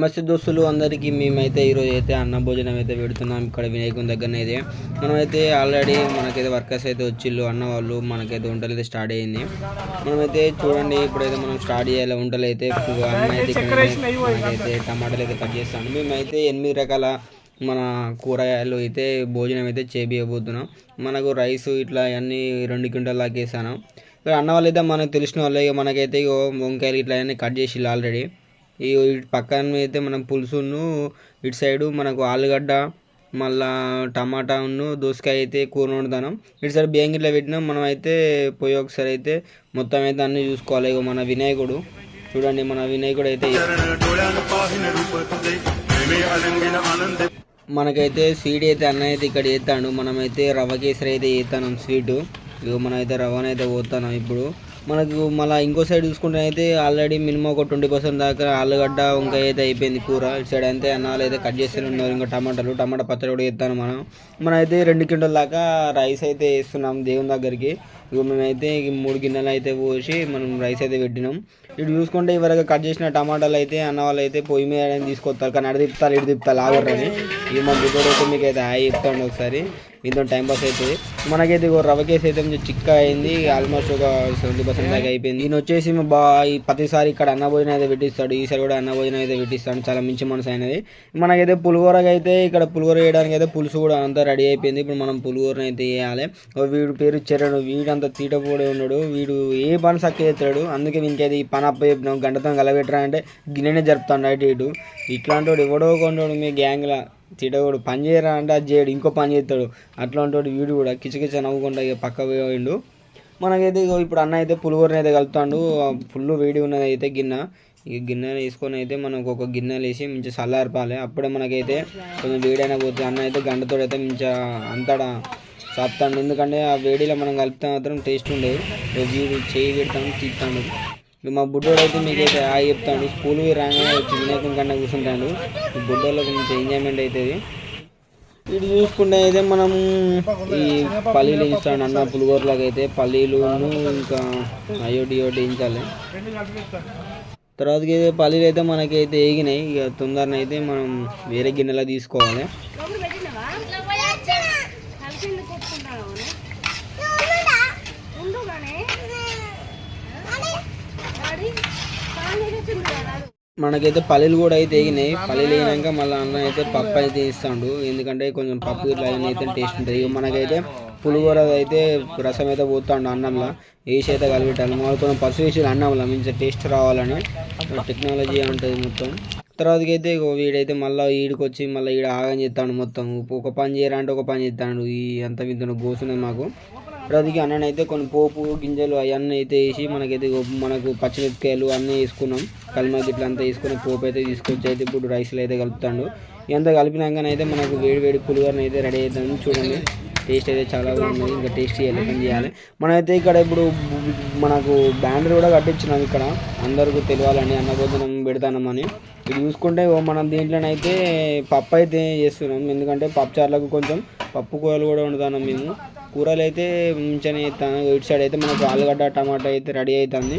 నమస్తే దోస్తులు అందరికీ. మేమైతే ఈరోజు అయితే అన్న భోజనం అయితే పెడుతున్నాం ఇక్కడ వినాయకుని దగ్గరనైతే. మనమైతే ఆల్రెడీ మనకైతే వర్కర్స్ అయితే వచ్చిళ్ళు అన్న వాళ్ళు, మనకైతే వంటలు అయితే స్టార్ట్ అయ్యింది. మనమైతే చూడండి ఇప్పుడైతే మనం స్టార్ట్ చేయాలి వంటలు అయితే. అన్న అయితే మనకైతే టమాటాలు అయితే కట్ చేస్తాను. మేమైతే 8 రకాల మన కూరగాయలు అయితే భోజనం అయితే చేపియబోతున్నాం. మనకు రైస్ ఇట్లా అన్నీ 2 క్వింటాల్ దాకా వేసాను. అన్న వాళ్ళు అయితే మనకు తెలిసిన వాళ్ళు, ఇక మనకైతే వంకాయలు ఇట్లా అన్నీ కట్ చేసిళ్ళు ఆల్రెడీ. ఈ పక్కన అయితే మనం పులుసును, ఇటు సైడు మనకు ఆలుగడ్డ, మళ్ళా టమాటాను, దోసకాయ అయితే కూర వండుతాం. ఇటు సైడ్ బియ్యం గిట్లా పెట్టినాం. మనం అయితే పోయి ఒకసారి అయితే మొత్తం అయితే అన్నీ చూసుకోవాలి. ఇక మన వినాయకుడు చూడండి, మన వినాయకుడు అయితే మనకైతే స్వీట్ అయితే అన్న అయితే ఇక్కడ చేస్తాడు. మనమైతే రవ్వ కేసరి అయితే చేస్తాం స్వీటు. ఇక మనమైతే రవ్వనైతే పోతున్నాం ఇప్పుడు. మనకు మళ్ళీ ఇంకో సైడ్ చూసుకుంటే అయితే ఆల్రెడీ మినిమం ఒక 20% దాకా ఆలుగడ్డ వంకాయ అయితే అయిపోయింది కూర. ఇటు సైడ్ అయితే అన్నాలు అయితే కట్ చేస్తూనే ఉన్నారు. ఇంకా టమాటా పచ్చడి కూడా వేస్తాను. మనం అయితే 2 క్వింటాల దాకా రైస్ అయితే వేస్తున్నాం దేవుని దగ్గరికి. ఇక మేమైతే 3 గిన్నెలు అయితే పోసి మనం రైస్ అయితే పెట్టినాం. ఇటు చూసుకుంటే ఇవరకు కట్ చేసిన టమాటాలు అయితే అన్న వాళ్ళు అయితే పొయ్యి మీద తీసుకొస్తారు. కానీ అటు తిప్పుతారు ఇటు తిప్పుతారు ఆగరని. ఇక మా బుద్ధుడు అయితే మీకు అయితే హాయ్ చెప్తాను ఒకసారి. దీంతో టైం పాస్ అవుతుంది. మనకైతే రవ్వ కేసు అయితే కొంచెం చిక్క అయింది. ఆల్మోస్ట్ ఒక 70% దాకా అయిపోయింది. ఈయన వచ్చేసి ఈ ప్రతిసారి ఇక్కడ అన్న భోజనం అయితే పెట్టిస్తాడు. ఈసారి కూడా అన్న భోజనం అయితే పెట్టిస్తాడు. చాలా మంచి మనసు అయినది. మనకైతే పులిహోరగా అయితే ఇక్కడ పులిహోర వేయడానికి అయితే పులుసు కూడా అంతా రెడీ అయిపోయింది. ఇప్పుడు మనం పులిహోరని అయితే వేయాలి. వీడు పేరు చెరడు, వీడంతా తీటపోడే ఉన్నాడు. వీడు ఏ పని సక్క చేస్తాడు. అందుకే వీనికైతే ఈ పని అప్ప చెప్పినాం. గంటతో కలబెట్టరా అంటే గిన్నెనే జరుపుతాడు అటు ఇటు. ఇట్లాంటి వాడు ఎవడో కొండోడు మీ గ్యాంగ్లా తిడవాడు. పని చేయరా అంటే అది చేయడు, ఇంకో పని చేస్తాడు. అట్లాంటి వాడు వీడు కూడా కిచకిచ నవ్వుకుంటా ఇక పక్క పోయిండు. మనకైతే ఇప్పుడు అన్న అయితే పులిహోరని అయితే కలుపుతాడు. ఫుల్ వేడి ఉన్నది అయితే గిన్నె. ఈ గిన్నె వేసుకొని అయితే మనకు ఒక గిన్నెలు వేసి మంచిగా చల్లారిపాలి. అప్పుడే మనకైతే కొంచెం వేడైనా పోతుంది. అన్న అయితే గంటతో అయితే మంచిగా అంతటా సాపుతాడు. ఎందుకంటే ఆ వేడిలో మనం కలిపితే మాత్రం టేస్ట్ ఉండదు. వీడు చేయి పెడతాను తీస్తాడు. మా బుడ్డోడు అయితే మీకైతే హాయ్ చెప్తాడు. స్కూల్కి రాగానే వచ్చి వినాయకుని కన్నా కూర్చుంటాడు. ఈ బుడ్డోళ్ళకి కొంచెం ఎంజాయ్మెంట్ అవుతుంది. ఇటు చూసుకుంటే అయితే మనం ఈ పల్లీలు వేయిస్తాడు అన్న పులిహోరలాగా అయితే. పల్లీలు ఇంకా అయోటి వేయించాలి. తర్వాతకి అయితే పల్లీలు అయితే మనకైతే వేగినాయి. ఇక తొందరన అయితే మనం వేరే గిన్నెలో తీసుకోవాలి. మనకైతే పల్లీలు కూడా అయితే వేగినాయి. పల్లీలు వేగినాక మళ్ళీ అన్న అయితే పప్పు అయితే ఇస్తాడు. ఎందుకంటే కొంచెం పప్పు ఇట్లా అయితే టేస్ట్ ఉంటుంది. మనకైతే పులిహోర అయితే రసం అయితే పోతాడు అన్నంలో వేసి అయితే కలిపెట్టాలి. మాకు కొంచెం పసుపు వేసి అన్నంలో మంచిగా టేస్ట్ రావాలని టెక్నాలజీ ఉంటుంది మొత్తం. తర్వాతకి అయితే వీడైతే మళ్ళీ ఈడికి వచ్చి మళ్ళీ ఈడ ఆగని చేస్తాడు మొత్తం. ఒక పని చేయరా అంటే ఒక పని చేస్తాడు. ఈ అంత వింత గోసున్నది మాకు. తర్వాతకి అన్ననైతే కొన్ని పోపు గింజలు అవన్నీ అయితే వేసి మనకు పచ్చిమిరపకాయలు అన్నీ వేసుకున్నాం. కలిమాకి ఇట్లా అంతా వేసుకుని పోపు అయితే తీసుకొచ్చి అయితే ఇప్పుడు రైస్లో అయితే కలుపుతాడు. ఇదంతా కలిపినాకనైతే మనకు వేడి పులిహోరని అయితే రెడీ అవుతుంది. చూడండి టేస్ట్ అయితే చాలా బాగున్నది. ఇంకా టేస్ట్ చేయాలి, పని చేయాలి. మనమైతే ఇక్కడ ఇప్పుడు మనకు బ్యానర్ కూడా కట్టించినాం. ఇక్కడ అందరికీ తెలియాలని అన్న భోజనం పెడతామని. ఇది చూసుకుంటే మనం దీంట్లోనైతే పప్పు అయితే చేస్తున్నాం. ఎందుకంటే పప్పు చారులకు కొంచెం పప్పు కూరలు కూడా వండుతున్నాం మేము. కూరలు అయితే మంచిగానే చేస్తాను. ఇటు సైడ్ అయితే మనకు ఆలుగడ్డ టమాటా అయితే రెడీ అవుతుంది.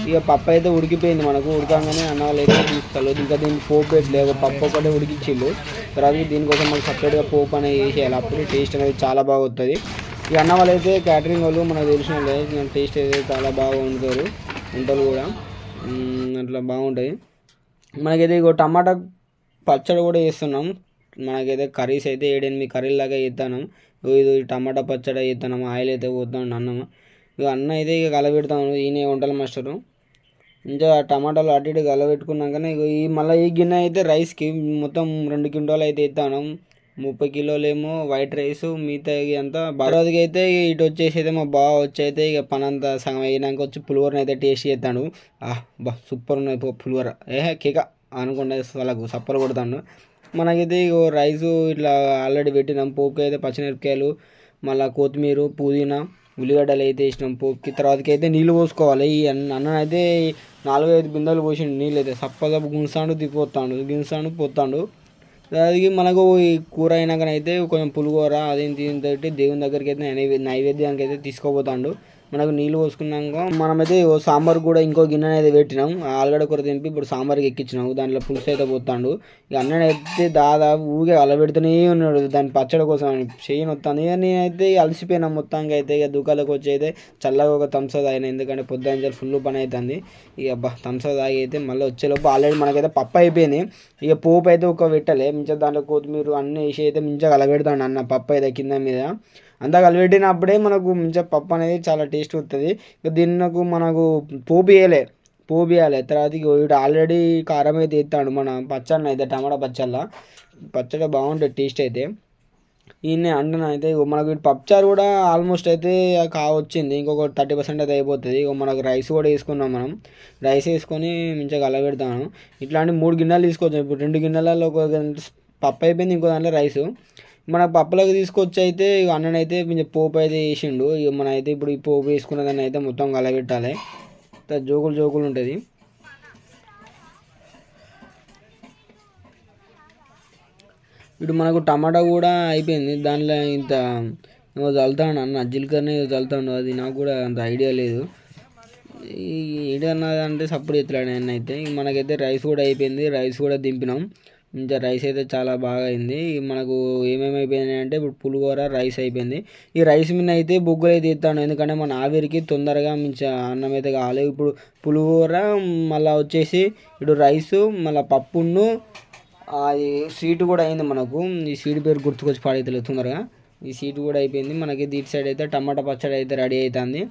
ఇక పప్పు అయితే ఉడికిపోయింది. మనకు ఉడకంగానే అన్న వాళ్ళు అయితే తీస్తారు. ఇంకా దీనికి పోపు పెట్టలేదు, పప్పు ఒకటే ఉడికిచ్చిళ్ళు. తర్వాత దీనికోసం మనకు సపరేట్గా పోపు అనేది వేసేయాలి. అప్పుడు టేస్ట్ అనేది చాలా బాగా వస్తుంది. ఈ అన్న వాళ్ళు అయితే క్యాటరింగ్ వాళ్ళు మనకు తెలిసిన వాళ్ళు టేస్ట్ అయితే చాలా బాగా వండుతారు. వంటలు కూడా అట్లా బాగుంటుంది. మనకైతే ఇక టమాటా పచ్చడి కూడా చేస్తున్నాం. మనకైతే కర్రీస్ అయితే 7-8 కర్రీల దాకా చేస్తాను. ఇది టమాటా పచ్చడి చేస్తున్నాము. ఆయిల్ అయితే పోతాను అన్నము. ఇక అన్న అయితే ఇక కలబెడతాము. ఈయన వంటల మాస్టరు. ఇంకా టమాటాలు అటు ఇటు కలబెట్టుకున్నాకనే ఇక మళ్ళీ ఈ గిన్నె అయితే రైస్కి మొత్తం 2 క్వింటాలు అయితే ఇస్తాను. 30 కిలోలేమో వైట్ రైస్, మిగతా అంతా బారోదికి అయితే ఇటు వచ్చేసి అయితే మా బావ వచ్చి అయితే ఇక పని అంతా సగం అయినాక వచ్చి పులిహోరని అయితే టేస్ట్ చేస్తాడు. సూపర్ ఉన్నది పులిహోర కేక అనుకుంటే వాళ్ళకు సప్పలు కొడతాడు. మనకైతే ఇక రైసు ఇట్లా ఆల్రెడీ పెట్టినాం. పోపుకి అయితే పచ్చిమిరపకాయలు, మళ్ళీ కొత్తిమీర, పుదీనా, ఉల్లిగడ్డలు అయితే వేసినాం పోపుకి. తర్వాతకి అయితే నీళ్ళు పోసుకోవాలి. ఈ అన్ననైతే 4-5 బిందెలు పోసిండు. నీళ్ళు అయితే సప్ప గుంజాడు గిన్సాడు పోతాడు. అది మనకు ఈ కూర అయినాకనైతే కొంచెం పులిహోర అదేంటి దేవుని దగ్గరికి అయితే నైవేద్యానికి అయితే తీసుకోపోతాడు. మనకు నీళ్ళు పోసుకున్నాక మనమైతే సాంబార్ కూడా ఇంకో గిన్నె అయితే పెట్టినాం. ఆలుగడ్డ కూర తింపి ఇప్పుడు సాంబార్కి ఎక్కించినాము. దాంట్లో పులుసు అయితే పోతాడు. ఇక అన్నైతే దాదాపు ఊగే అలబెడుతూనే ఉన్నాడు దాని పచ్చడి కోసం అని చేయని వస్తాను. ఇక నేనైతే అలసిపోయినా మొత్తానికి అయితే. ఇక దుకాణంలోకి వచ్చి అయితే చల్లగా ఒక థమ్స్అప్ తాగిన, ఎందుకంటే పొద్దున ఫుల్ పని అవుతుంది. ఇక థమ్స్అప్ తాగి అయితే మళ్ళీ వచ్చేలోపు ఆల్రెడీ మనకైతే పప్పు అయిపోయింది. ఇక పోపు అయితే ఒక పెట్టలే, మంచిగా దాంట్లో కొత్తిమీర అన్నీ వేసి అయితే మంచిగా కలబెడతాడు అన్న పప్పు అయితే కింద మీద అంతా కలిపెట్టినప్పుడే మనకు మంచిగా పప్పు అనేది చాలా టేస్ట్ వస్తుంది. ఇక దీనికి మనకు పోపు వేయాలి. తర్వాత వీడు ఆల్రెడీ కారం అయితే ఎత్తాడు మన పచ్చడిని అయితే, టమాటా పచ్చడి బాగుంటుంది టేస్ట్ అయితే. ఈయన అంటున్నా అయితే మనకు వీటి పప్పుచారు కూడా ఆల్మోస్ట్ అయితే వచ్చింది. ఇంకొక 30% అయితే అయిపోతుంది. ఇక మనకు రైస్ కూడా వేసుకున్నాం. మనం రైస్ వేసుకొని మంచిగా కలబెడతాను. ఇట్లాంటి 3 గిన్నెలు తీసుకోవచ్చు. ఇప్పుడు 2 గిన్నెలలో ఒక పప్పు అయిపోయింది, ఇంకో దాంట్లో రైసు. మన పప్పులకు తీసుకొచ్చి అయితే అన్ననైతే కొంచెం పోపు అయితే వేసిండు. ఇక మన అయితే ఇప్పుడు ఈ పోపు వేసుకున్న దాన్ని అయితే మొత్తం కలబెట్టాలి. జోకులు ఉంటుంది. ఇప్పుడు మనకు టమాటా కూడా అయిపోయింది. దాంట్లో ఇంత చల్లుతాడు అన్న, జీలకర్ర చల్లుతాడు. అది నాకు కూడా అంత ఐడియా లేదు. ఈ ఐడియా అన్నదంటే సప్పుడు ఎత్తులాడు ఆయన అయితే. మనకైతే రైస్ కూడా అయిపోయింది. రైస్ కూడా దింపినాం. ఇంకా రైస్ అయితే చాలా బాగా అయింది. మనకు ఏమేమి అయిపోయినాయి అంటే ఇప్పుడు పులిహోర రైస్ అయిపోయింది. ఈ రైస్ మీద అయితే బొగ్గులు అయితే ఎత్తాను, ఎందుకంటే మన ఆవిరికి తొందరగా అన్నం అయితే కావాలి. ఇప్పుడు పులిహోర మళ్ళీ వచ్చేసి ఇప్పుడు రైసు మళ్ళీ పప్పును అది స్వీట్ కూడా అయింది మనకు. ఈ స్వీట్ పేరు గుర్తుకొచ్చి పాడైతే తొందరగా. ఈ స్వీట్ కూడా అయిపోయింది. మనకి ఇటు సైడ్ అయితే టమాటా పచ్చడి అయితే రెడీ అవుతుంది.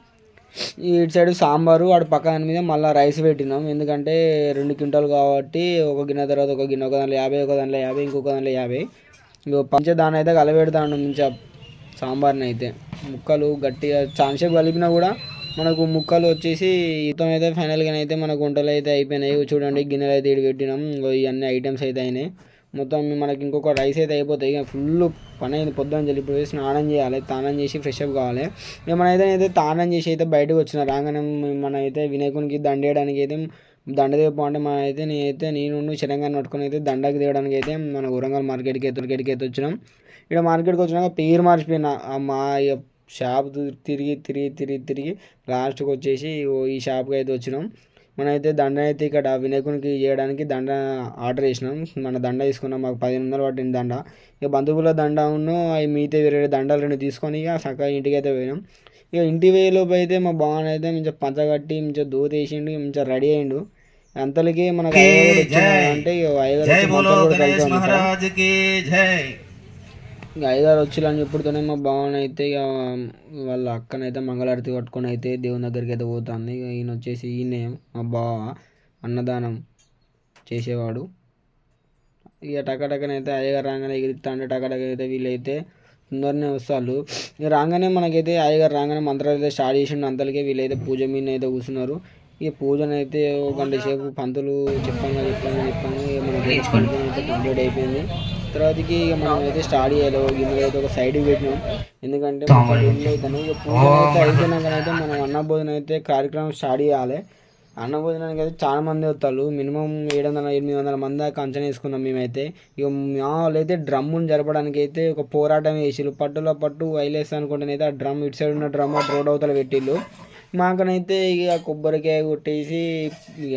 ఇటు సైడ్ సాంబారు వాడు పక్కన మీద మళ్ళీ రైస్ పెట్టినాం, ఎందుకంటే 2 క్వింటాలు కాబట్టి ఒక గిన్నె తర్వాత ఒక గిన్నె, ఒక దాంట్లో 50, ఒక దాంట్లో 50, ఇంకొక దాంట్లో 50. పంచ దాన్ని అయితే కలబెడతాను మంచిగా సాంబార్ని అయితే. ముక్కలు గట్టిగా చాన్సేపు కలిపినా కూడా మనకు ముక్కలు వచ్చేసి ఇతం అయితే ఫైనల్గా అయితే మనకు వంటలు అయితే అయిపోయినాయి. చూడండి గిన్నెలు అయితే ఇటు పెట్టినాం. ఇవన్నీ ఐటమ్స్ అయితే అయినాయి. మొత్తం మనకి ఇంకొక రైస్ అయితే అయిపోతాయి. ఇక ఫుల్ పని అయింది పొద్దున్న ఇప్పుడు స్నానం చేయాలి, స్నానం చేసి ఫ్రెష్ అప్ కావాలి. మనైతే స్నానం చేసి అయితే బయటకు వచ్చిన రాగానే మన అయితే వినాయకునికి దండ వేయడానికి అయితే దండ తీయకపోతే నేను శరంగా పట్టుకొని అయితే దండకి తీయడానికి అయితే మన వరంగల్ మార్కెట్కి అయితే వచ్చినాం. ఇక్కడ మార్కెట్కి వచ్చినాక పేరు మర్చిపోయినా మా షాప్ తిరిగి లాస్ట్కి వచ్చేసి ఈ షాప్కి అయితే వచ్చినాం. మనమైతే దండ అయితే ఇక్కడ వినాయకునికి చేయడానికి దండ ఆర్డర్ చేసినాం. మన దండ తీసుకున్నాం, మాకు 1500 పట్టింది దండ. ఇక బంధువుల దండ అవి మిగతా వేరే దండలు 2 తీసుకొని ఇక చక్కగా ఇంటికి అయితే పోయినాం. ఇక ఇంటి వేలోపు అయితే మా బావన అయితే మంచిగా పంచగట్టి మంచిగా దోతి వేసిండు, మంచిగా రెడీ అయ్యిండు. అంతలోకి మనకు అంటే అయ్యగారు వచ్చిలని చెప్పుడుతోనే మా బావన అయితే ఇక వాళ్ళ అక్కనైతే మంగళారతి కట్టుకొని అయితే దేవుని దగ్గరికి అయితే పోతుంది. ఇక ఈయన వచ్చేసి ఈయనే మా బావ అన్నదానం చేసేవాడు. ఇక టకటకనైతే అయ్యగారు రాగానే ఎగిరిస్తా అంటే టకటక అయితే వీళ్ళైతే తొందరనే వస్తారు. ఇక రాగానే మనకైతే అయ్యగారు రాగానే మంత్రాలు అయితే స్టార్ట్ చేసిండు. అంతలకే వీళ్ళైతే పూజ మీద అయితే కూర్చున్నారు. ఈ పూజను అయితే 1 గంట సేపు పంతులు చెప్పంగా మనకి కంప్లీట్ అయిపోయింది. తర్వాతకి ఇక మనం అయితే స్టార్ట్ చేయాలి. గిన్నెలు అయితే ఒక సైడ్కి పెట్టినాం, ఎందుకంటే అవుతాను. ఇక పూజ అయితే అయిపోయినాకనైతే మనం అన్నభోజనం అయితే కార్యక్రమం స్టార్ట్ చేయాలి. అన్నభోజనానికి అయితే చాలా మంది వస్తారు. మినిమం 700-800 మంది దాకా అంచనా వేసుకున్నాం మేమైతే. ఇక మా వాళ్ళు అయితే డ్రమ్మును జరపడానికి అయితే ఒక పోరాటం వేసిళ్ళు. పట్టు వైలేస్తా అనుకుంటేనైతే ఆ డ్రమ్ ఇటు సైడ్ ఉన్న డ్రమ్ అటు రోడ్ అవతల పెట్టిళ్ళు. మాకనైతే ఇక కొబ్బరికాయ కొట్టేసి ఇక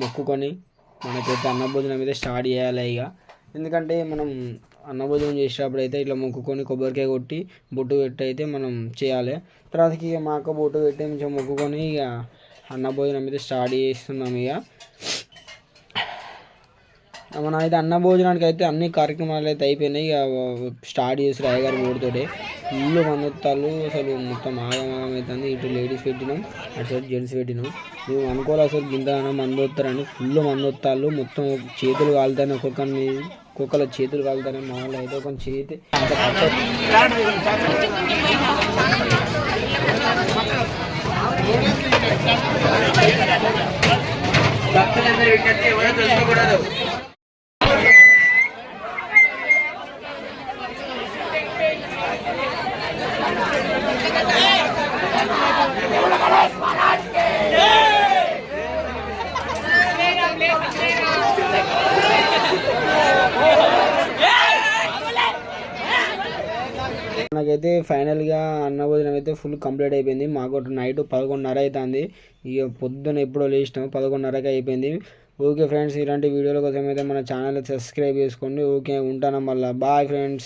మొక్కుకొని మనకైతే అన్నభోజనం అయితే స్టార్ట్ చేయాలి. ఇక ఎందుకంటే మనం అన్నభోజనం చేసేటప్పుడు అయితే ఇట్లా మొక్కుకొని కొబ్బరికాయ కొట్టి బొట్టు పెట్టి అయితే మనం చేయాలి. తర్వాతకి ఇక మా అక్క బొట్టు పెట్టి మంచిగా మొక్కుకొని ఇక అన్నభోజనం అయితే స్టార్ట్ చేస్తున్నాం. ఇక మన అయితే అన్నభోజనానికి అయితే అన్ని కార్యక్రమాలు అయితే అయిపోయినాయి. ఇక స్టార్ట్ చేస్తారు అయ్యగారు బోర్డుతోటే. ఫుల్ మంది వస్తారు, అసలు మొత్తం ఆగమాగం అవుతుంది. ఇటు లేడీస్ పెట్టినాం, అటు సైడ్ జెంట్స్ పెట్టినాం. మేము అనుకోవాలి అసలు గింత మంది వస్తారని. ఫుల్ మంది వస్తారు, మొత్తం చేతులు కాలుతాయి. ఒక్కొక్కరు చేతులు కాలుతాయి. మా వాళ్ళు అయితే ఒక చేతి మనకైతే ఫైనల్గా అన్న భోజనం అయితే ఫుల్ కంప్లీట్ అయిపోయింది. మాకు నైట్ 11:30 అవుతుంది. ఇక పొద్దున ఎప్పుడో లేచినాం, 11:30కి అయిపోయింది. ఓకే ఫ్రెండ్స్, ఇలాంటి వీడియోల కోసం అయితే మన ఛానల్ సబ్స్క్రైబ్ చేసుకోండి. ఓకే, ఉంటాను మళ్ళీ. Bye friends.